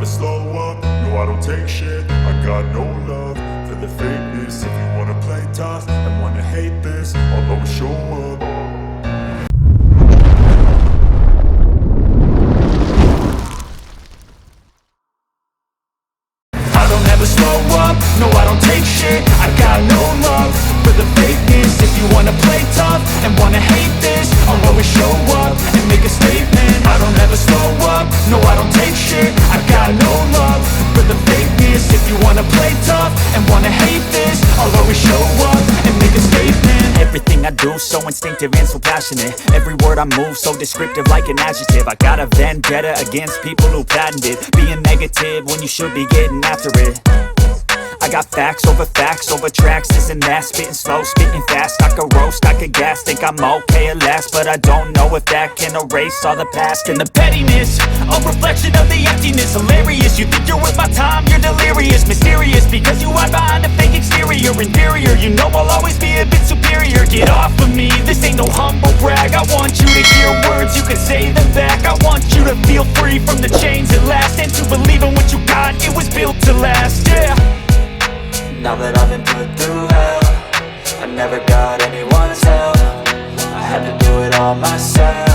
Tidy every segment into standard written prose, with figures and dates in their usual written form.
never slow up, no I don't take shit. I got no love for the fakeness. If you wanna play tough and wanna hate this, I'll always show up. I don't ever slow up, no I don't take shit. I got no love for the fakeness. If you wanna play tough and wanna hate this, I'll always show up and make a statement. I don't ever slow up, no I don't take shit. I got no love for the fakeness. If you wanna play tough and wanna hate this, I'll always show up and make a statement. Everything I do so instinctive and so passionate. Every word I move so descriptive like an adjective. I got a vendetta against people who patented being negative when you should be getting after it. I got facts over tracks, this and that. Spitting slow, spitting fast. I could roast, I could gas. Think I'm okay at last, but I don't know if that can erase all the past. And the pettiness, a reflection of the emptiness. Hilarious, you think you're worth my time, you're delirious. Mysterious, because you hide behind a fake exterior. Inferior, you know I'll always be a bit superior. Get off of me, this ain't no humble brag. I want you to hear words, you can say them back. I want you to feel free from the chains at last, and to believe in what you got, it was built to last, yeah. Now that I've been put through hell, I never got anyone's help. I had to do it all myself.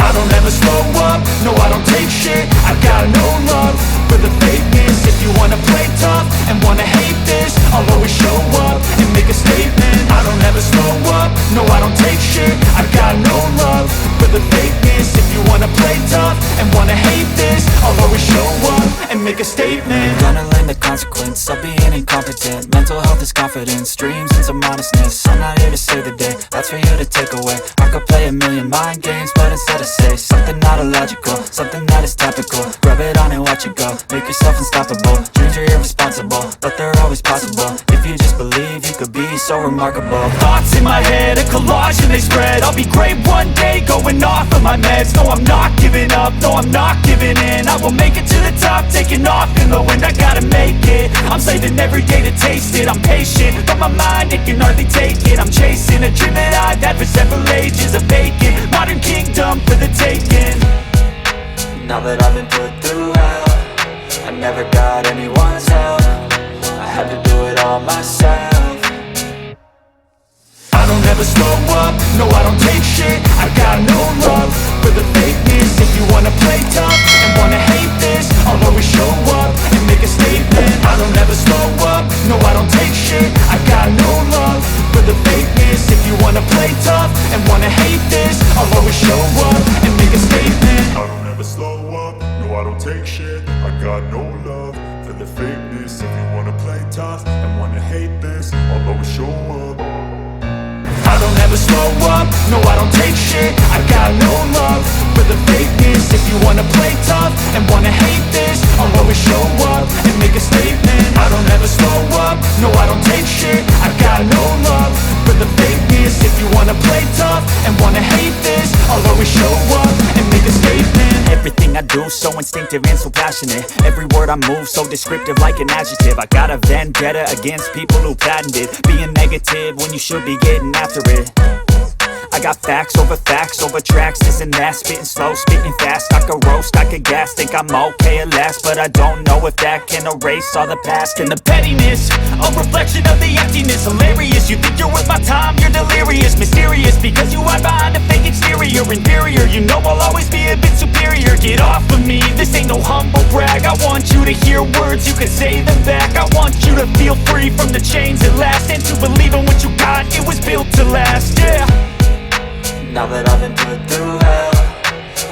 I don't ever slow up, no I don't take shit. I got no love for the fakeness. If you wanna play tough and wanna hate this, I'll always show up and make a statement. I don't ever slow up, no I don't take shit. I got no love for the fakeness. If you wanna play tough and wanna hate this, I'll always show up and make a statement. Gonna learn the consequence of being incompetent. Mental health is confidence, dreams and some modestness. I'm not here to save the day, that's for you to take away. I could play a million mind games, but instead I say something not illogical, something that is topical. Rub it on and watch it go, make yourself unstoppable. Dreams are irresponsible, but they're always possible. If you just believe, you could be so remarkable. Thoughts in my head, a collage and they spread. I'll be great one day, going off of my meds. No, I'm not giving up, no, I'm not giving in. I will make it to the top, taking off in the wind. I gotta make it, I'm saving every day to taste it. I'm patient, but my mind, it can hardly take it. I'm chasing a dream that I've had for several ages. A vacant, modern kingdom for the taking. Now that I've been put through hell, I never got anyone's help. I had to do it all myself. I don't ever slow up, no I don't take shit. I got no love for the fakeness. If you wanna play tough and wanna hate this, I'll always show up and make a statement. I don't ever slow up, no I don't take shit. I got no love for the fakeness. If you wanna play tough and wanna hate this, I'll always show up and make a statement. I don't ever slow up, no I don't take shit. I got no love for the fakeness. If you wanna play tough and wanna hate this, I'll always show up. I don't ever slow up, no I don't take shit. I got no love for the fakeness. If you wanna play tough and wanna hate this, I'll always show up and make a statement. I don't ever slow up, no I don't take shit. I got no love for the fakeness. If you wanna play tough and wanna hate this, I'll always show up and make a statement. Everything I do so instinctive and so passionate. Every word I move so descriptive like an adjective. I got a vendetta against people who patented being negative when you should be getting after it. I got facts over tracks, this and that. Spitting slow, spitting fast. I could roast, I could gas. Think I'm okay at last, but I don't know if that can erase all the past. And the pettiness, a reflection of the emptiness. Hilarious, you think you're worth my time, you're delirious. Mysterious, because you hide behind a fake exterior. Inferior, you know I'll always be a bit superior. Get off of me, this ain't no humble brag. I want you to hear words, you can say them back. I want you to feel free from the chains at last, and to believe in what you got, it was built to last, yeah. Now that I've been put through hell,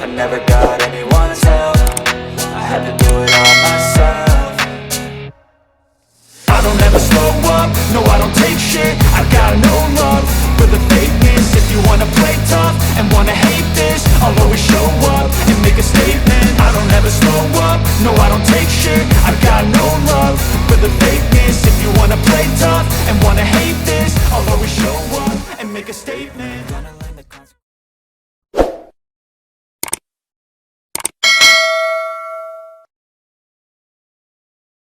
I never got anyone's help. I had to do it all myself. I don't ever slow up, no I don't take shit. I got no love for the fakeness. If you wanna play tough and wanna hate this, I'll always show up and make a statement. I don't ever slow up, no I don't take shit. I got no love for the fakeness. If you wanna play tough and wanna hate this, I'll always show up and make a statement.